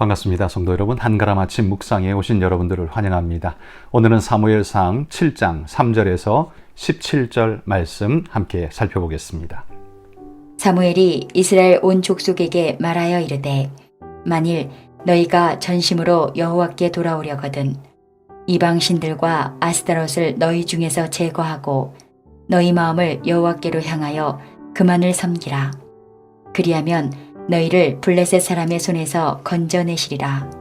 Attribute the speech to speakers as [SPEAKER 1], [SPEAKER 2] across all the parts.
[SPEAKER 1] 반갑습니다. 성도 여러분, 한가람 아침 묵상에 오신 여러분들을 환영합니다. 오늘은 사무엘상 7장 3절에서 17절 말씀 함께 살펴보겠습니다.
[SPEAKER 2] 사무엘이 이스라엘 온 족속에게 말하여 이르되 만일 너희가 전심으로 여호와께 돌아오려거든 이방 신들과 아스타롯을 너희 중에서 제거하고 너희 마음을 여호와께로 향하여 그만을 섬기라. 그리하면 너희를 블레셋 사람의 손에서 건져내시리라.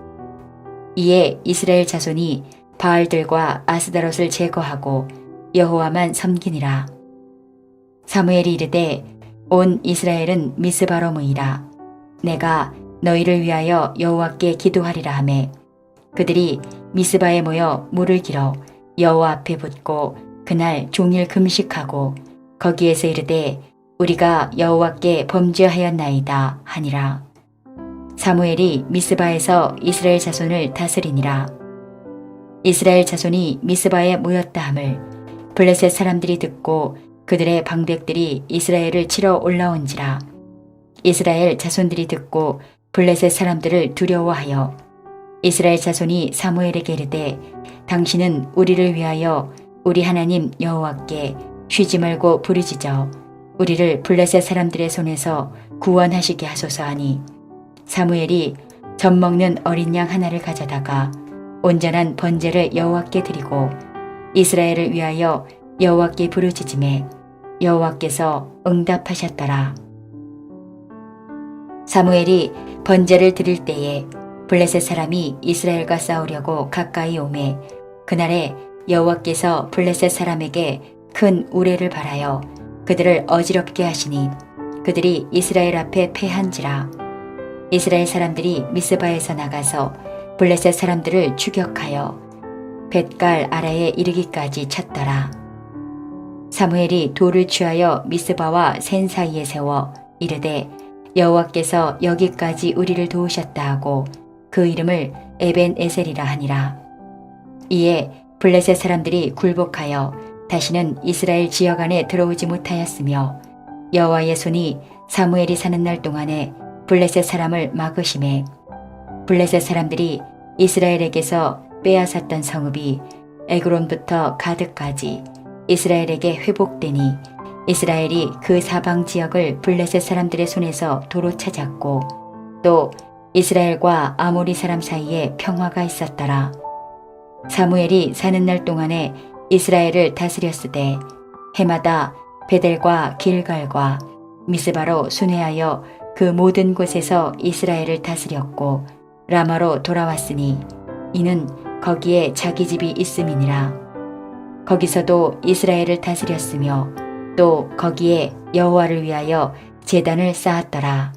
[SPEAKER 2] 이에 이스라엘 자손이 바알들과 아스타롯을 제거하고 여호와만 섬기니라. 사무엘이 이르되 온 이스라엘은 미스바로 모이라. 내가 너희를 위하여 여호와께 기도하리라 하매 그들이 미스바에 모여 물을 길어 여호와 앞에 붓고 그날 종일 금식하고 거기에서 이르되 우리가 여호와께 범죄하였나이다 하니라. 사무엘이 미스바에서 이스라엘 자손을 다스리니라. 이스라엘 자손이 미스바에 모였다 함을 블레셋 사람들이 듣고 그들의 방백들이 이스라엘을 치러 올라온지라. 이스라엘 자손들이 듣고 블레셋 사람들을 두려워하여 이스라엘 자손이 사무엘에게 이르되 당신은 우리를 위하여 우리 하나님 여호와께 쉬지 말고 부르짖어 우리를 블레셋 사람들의 손에서 구원하시게 하소서 하니 사무엘이 젖 먹는 어린 양 하나를 가져다가 온전한 번제를 여호와께 드리고 이스라엘을 위하여 여호와께 부르짖음에 여호와께서 응답하셨더라. 사무엘이 번제를 드릴 때에 블레셋 사람이 이스라엘과 싸우려고 가까이 오매 그날에 여호와께서 블레셋 사람에게 큰 우레를 발하여 그들을 어지럽게 하시니 그들이 이스라엘 앞에 패한지라. 이스라엘 사람들이 미스바에서 나가서 블레셋 사람들을 추격하여 벳갈 아라에 이르기까지 쳤더라. 사무엘이 돌을 취하여 미스바와 센 사이에 세워 이르되 여호와께서 여기까지 우리를 도우셨다 하고 그 이름을 에벤 에셀이라 하니라. 이에 블레셋 사람들이 굴복하여 다시는 이스라엘 지역 안에 들어오지 못하였으며 여호와의 손이 사무엘이 사는 날 동안에 블레셋 사람을 막으심에 블레셋 사람들이 이스라엘에게서 빼앗았던 성읍이 에그론부터 가드까지 이스라엘에게 회복되니 이스라엘이 그 사방 지역을 블레셋 사람들의 손에서 도로 찾았고 또 이스라엘과 아모리 사람 사이에 평화가 있었더라. 사무엘이 사는 날 동안에 이스라엘을 다스렸으되 해마다 베델과 길갈과 미스바로 순회하여 그 모든 곳에서 이스라엘을 다스렸고 라마로 돌아왔으니 이는 거기에 자기 집이 있음이니라. 거기서도 이스라엘을 다스렸으며 또 거기에 여호와를 위하여 제단을 쌓았더라.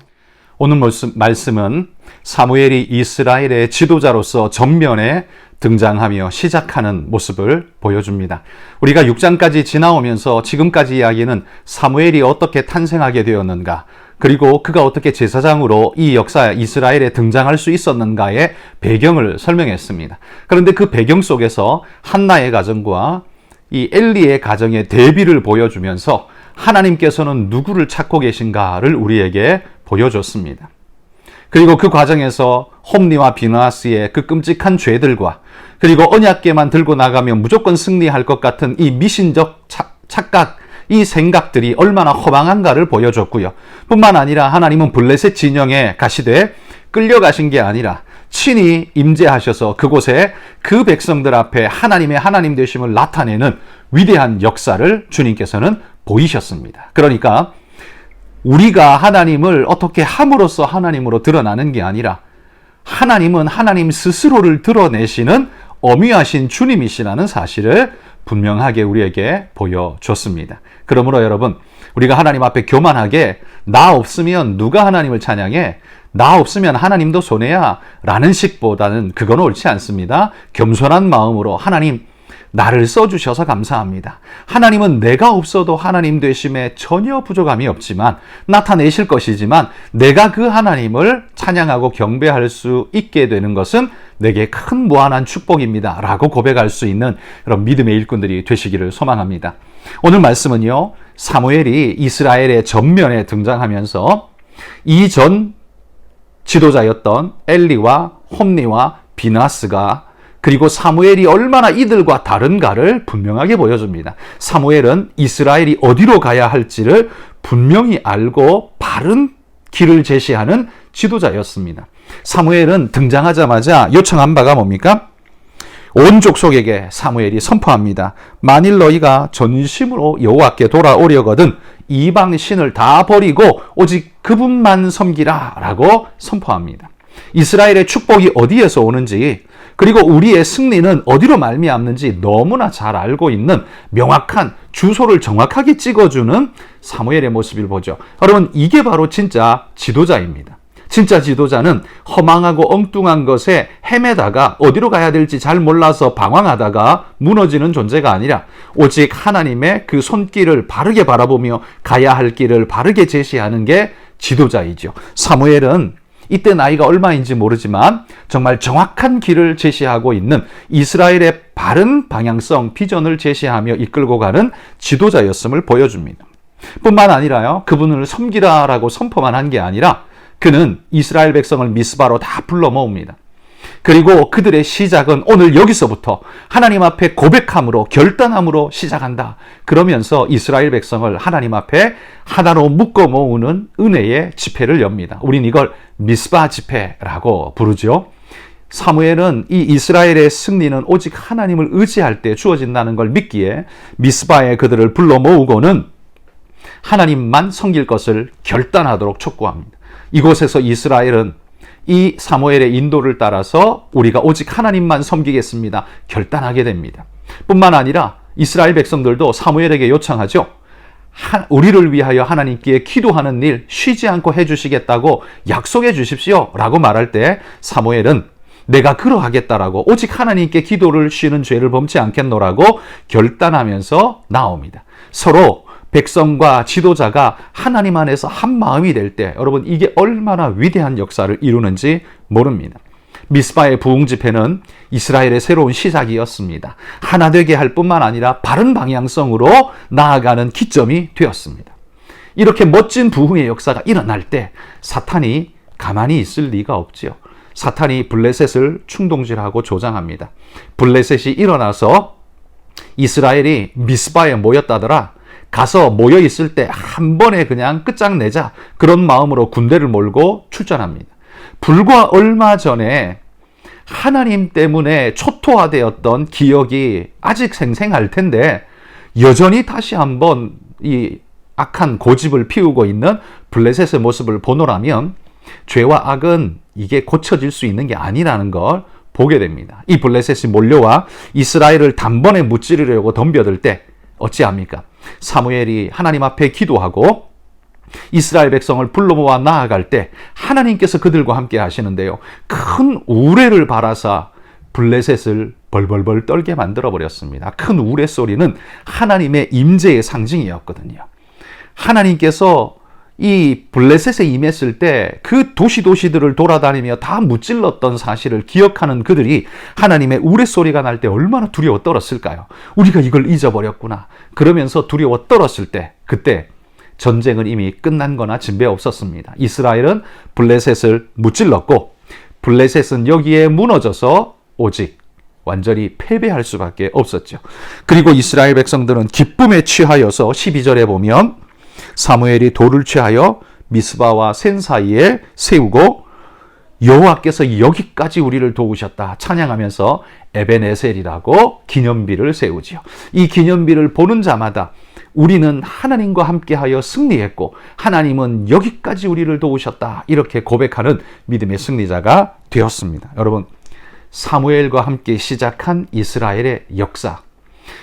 [SPEAKER 1] 오늘 말씀은 사무엘이 이스라엘의 지도자로서 전면에 등장하며 시작하는 모습을 보여줍니다. 우리가 6장까지 지나오면서 지금까지 이야기는 사무엘이 어떻게 탄생하게 되었는가, 그리고 그가 어떻게 제사장으로 이 역사 이스라엘에 등장할 수 있었는가의 배경을 설명했습니다. 그런데 그 배경 속에서 한나의 가정과 이 엘리의 가정의 대비를 보여주면서 하나님께서는 누구를 찾고 계신가를 우리에게 보여줬습니다. 그리고 그 과정에서 홈리와 비느하스의 그 끔찍한 죄들과 그리고 언약궤만 들고 나가면 무조건 승리할 것 같은 이 미신적 착각, 이 생각들이 얼마나 허망한가를 보여줬고요. 뿐만 아니라 하나님은 블레셋 진영에 가시되 끌려가신 게 아니라 친히 임재하셔서 그곳에 그 백성들 앞에 하나님의 하나님 되심을 나타내는 위대한 역사를 주님께서는 보이셨습니다. 그러니까 우리가 하나님을 어떻게 함으로써 하나님으로 드러나는 게 아니라 하나님은 하나님 스스로를 드러내시는 어미하신 주님이시라는 사실을 분명하게 우리에게 보여줬습니다. 그러므로 여러분, 우리가 하나님 앞에 교만하게 나 없으면 누가 하나님을 찬양해? 나 없으면 하나님도 손해야 라는 식보다는 그건 옳지 않습니다. 겸손한 마음으로 하나님, 나를 써주셔서 감사합니다. 하나님은 내가 없어도 하나님 되심에 전혀 부족함이 없지만 나타내실 것이지만 내가 그 하나님을 찬양하고 경배할 수 있게 되는 것은 내게 큰 무한한 축복입니다 라고 고백할 수 있는 그런 믿음의 일꾼들이 되시기를 소망합니다. 오늘 말씀은요, 사무엘이 이스라엘의 전면에 등장하면서 이전 지도자였던 엘리와 홈리와 비나스가 그리고 사무엘이 얼마나 이들과 다른가를 분명하게 보여줍니다. 사무엘은 이스라엘이 어디로 가야 할지를 분명히 알고 바른 길을 제시하는 지도자였습니다. 사무엘은 등장하자마자 요청한 바가 뭡니까? 온 족속에게 사무엘이 선포합니다. 만일 너희가 전심으로 여호와께 돌아오려거든 이방 신을 다 버리고 오직 그분만 섬기라 라고 선포합니다. 이스라엘의 축복이 어디에서 오는지 그리고 우리의 승리는 어디로 말미암는지 너무나 잘 알고 있는 명확한 주소를 정확하게 찍어주는 사무엘의 모습을 보죠. 여러분, 이게 바로 진짜 지도자입니다. 진짜 지도자는 허망하고 엉뚱한 것에 헤매다가 어디로 가야 될지 잘 몰라서 방황하다가 무너지는 존재가 아니라 오직 하나님의 그 손길을 바르게 바라보며 가야 할 길을 바르게 제시하는 게 지도자이죠. 사무엘은 이때 나이가 얼마인지 모르지만 정말 정확한 길을 제시하고 있는 이스라엘의 바른 방향성, 비전을 제시하며 이끌고 가는 지도자였음을 보여줍니다. 뿐만 아니라요, 그분을 섬기라라고 선포만 한 게 아니라 그는 이스라엘 백성을 미스바로 다 불러 모읍니다. 그리고 그들의 시작은 오늘 여기서부터 하나님 앞에 고백함으로, 결단함으로 시작한다. 그러면서 이스라엘 백성을 하나님 앞에 하나로 묶어 모으는 은혜의 집회를 엽니다. 우린 이걸 미스바 집회라고 부르죠. 사무엘은 이 이스라엘의 승리는 오직 하나님을 의지할 때 주어진다는 걸 믿기에 미스바에 그들을 불러 모으고는 하나님만 섬길 것을 결단하도록 촉구합니다. 이곳에서 이스라엘은 이 사무엘의 인도를 따라서 우리가 오직 하나님만 섬기겠습니다. 결단하게 됩니다. 뿐만 아니라 이스라엘 백성들도 사무엘에게 요청하죠. 우리를 위하여 하나님께 기도하는 일 쉬지 않고 해주시겠다고 약속해 주십시오 라고 말할 때 사무엘은 내가 그러하겠다라고 오직 하나님께 기도를 쉬는 죄를 범치 않겠노라고 결단하면서 나옵니다. 서로 백성과 지도자가 하나님 안에서 한 마음이 될 때 여러분 이게 얼마나 위대한 역사를 이루는지 모릅니다. 미스바의 부흥 집회는 이스라엘의 새로운 시작이었습니다. 하나 되게 할 뿐만 아니라 바른 방향성으로 나아가는 기점이 되었습니다. 이렇게 멋진 부흥의 역사가 일어날 때 사탄이 가만히 있을 리가 없지요. 사탄이 블레셋을 충동질하고 조장합니다. 블레셋이 일어나서 이스라엘이 미스바에 모였다더라. 가서 모여있을 때 한 번에 그냥 끝장내자. 그런 마음으로 군대를 몰고 출전합니다. 불과 얼마 전에 하나님 때문에 초토화되었던 기억이 아직 생생할 텐데 여전히 다시 한번 이 악한 고집을 피우고 있는 블레셋의 모습을 보노라면 죄와 악은 이게 고쳐질 수 있는 게 아니라는 걸 보게 됩니다. 이 블레셋이 몰려와 이스라엘을 단번에 무찌르려고 덤벼들 때 어찌합니까? 사무엘이 하나님 앞에 기도하고 이스라엘 백성을 불러 모아 나아갈 때 하나님께서 그들과 함께 하시는데요. 큰 우레를 발하사 블레셋을 벌벌벌 떨게 만들어 버렸습니다. 큰 우레 소리는 하나님의 임재의 상징이었거든요. 하나님께서 이 블레셋에 임했을 때 그 도시들을 돌아다니며 다 무찔렀던 사실을 기억하는 그들이 하나님의 우레소리가 날 때 얼마나 두려워 떨었을까요? 우리가 이걸 잊어버렸구나. 그러면서 두려워 떨었을 때 그때 전쟁은 이미 끝난 거나 진배 없었습니다. 이스라엘은 블레셋을 무찔렀고 블레셋은 여기에 무너져서 오직 완전히 패배할 수밖에 없었죠. 그리고 이스라엘 백성들은 기쁨에 취하여서 12절에 보면 사무엘이 돌을 취하여 미스바와 센 사이에 세우고 여호와께서 여기까지 우리를 도우셨다 찬양하면서 에벤에셀이라고 기념비를 세우지요. 이 기념비를 보는 자마다 우리는 하나님과 함께하여 승리했고 하나님은 여기까지 우리를 도우셨다 이렇게 고백하는 믿음의 승리자가 되었습니다. 여러분, 사무엘과 함께 시작한 이스라엘의 역사,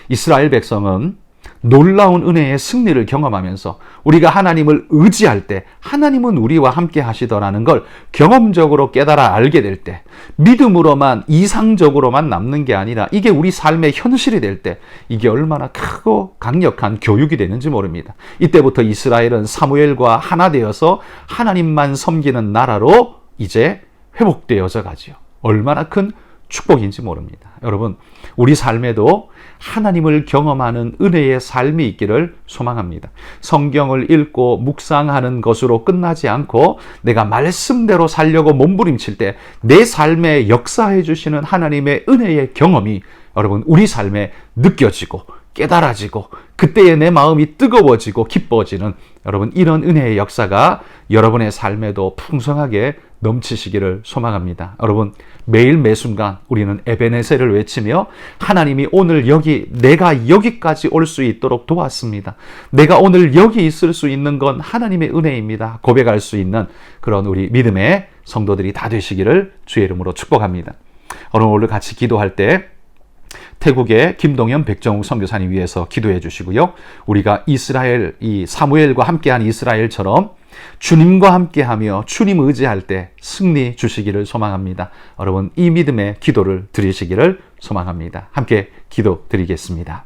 [SPEAKER 1] 이스라엘 백성은 놀라운 은혜의 승리를 경험하면서 우리가 하나님을 의지할 때 하나님은 우리와 함께 하시더라는 걸 경험적으로 깨달아 알게 될 때 믿음으로만 이상적으로만 남는 게 아니라 이게 우리 삶의 현실이 될 때 이게 얼마나 크고 강력한 교육이 되는지 모릅니다. 이때부터 이스라엘은 사무엘과 하나 되어서 하나님만 섬기는 나라로 이제 회복되어져 가지요. 얼마나 큰 축복인지 모릅니다. 여러분, 우리 삶에도 하나님을 경험하는 은혜의 삶이 있기를 소망합니다. 성경을 읽고 묵상하는 것으로 끝나지 않고 내가 말씀대로 살려고 몸부림칠 때 내 삶에 역사해 주시는 하나님의 은혜의 경험이 여러분 우리 삶에 느껴지고 깨달아지고 그때의 내 마음이 뜨거워지고 기뻐지는 여러분 이런 은혜의 역사가 여러분의 삶에도 풍성하게 넘치시기를 소망합니다. 여러분 매일 매순간 우리는 에베네셀을 외치며 하나님이 오늘 내가 여기까지 올 수 있도록 도왔습니다. 내가 오늘 여기 있을 수 있는 건 하나님의 은혜입니다. 고백할 수 있는 그런 우리 믿음의 성도들이 다 되시기를 주의 이름으로 축복합니다. 오늘 같이 기도할 때 태국의 김동현 백정욱 선교사님 위해서 기도해 주시고요. 우리가 이스라엘 이 사무엘과 함께한 이스라엘처럼 주님과 함께하며 주님 의지할 때 승리 주시기를 소망합니다. 여러분 이 믿음의 기도를 드리시기를 소망합니다. 함께 기도 드리겠습니다.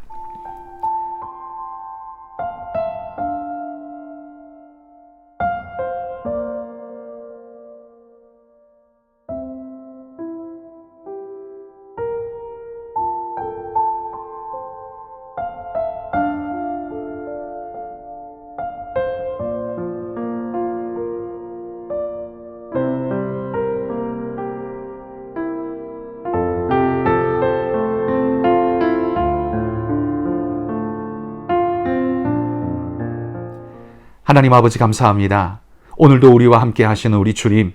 [SPEAKER 1] 하나님 아버지 감사합니다. 오늘도 우리와 함께 하시는 우리 주님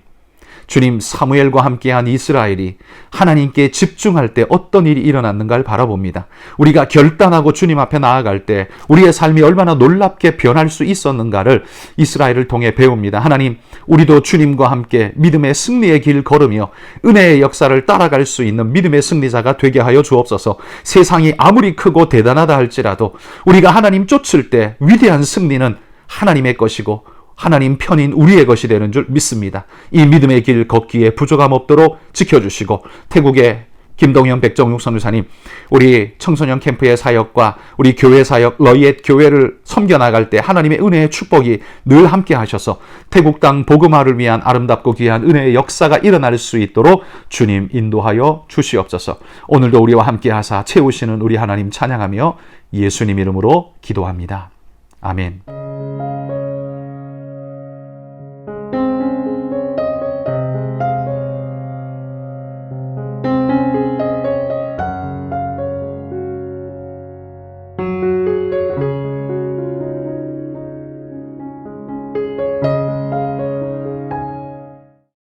[SPEAKER 1] 사무엘과 함께한 이스라엘이 하나님께 집중할 때 어떤 일이 일어났는가를 바라봅니다. 우리가 결단하고 주님 앞에 나아갈 때 우리의 삶이 얼마나 놀랍게 변할 수 있었는가를 이스라엘을 통해 배웁니다. 하나님, 우리도 주님과 함께 믿음의 승리의 길 걸으며 은혜의 역사를 따라갈 수 있는 믿음의 승리자가 되게 하여 주옵소서. 세상이 아무리 크고 대단하다 할지라도 우리가 하나님 쫓을 때 위대한 승리는 하나님의 것이고 하나님 편인 우리의 것이 되는 줄 믿습니다. 이 믿음의 길 걷기에 부족함 없도록 지켜주시고 태국의 김동현 백정욱 선교사님, 우리 청소년 캠프의 사역과 우리 교회 사역 러이엣 교회를 섬겨나갈 때 하나님의 은혜의 축복이 늘 함께 하셔서 태국 땅 복음화를 위한 아름답고 귀한 은혜의 역사가 일어날 수 있도록 주님 인도하여 주시옵소서. 오늘도 우리와 함께 하사 채우시는 우리 하나님 찬양하며 예수님 이름으로 기도합니다. 아멘.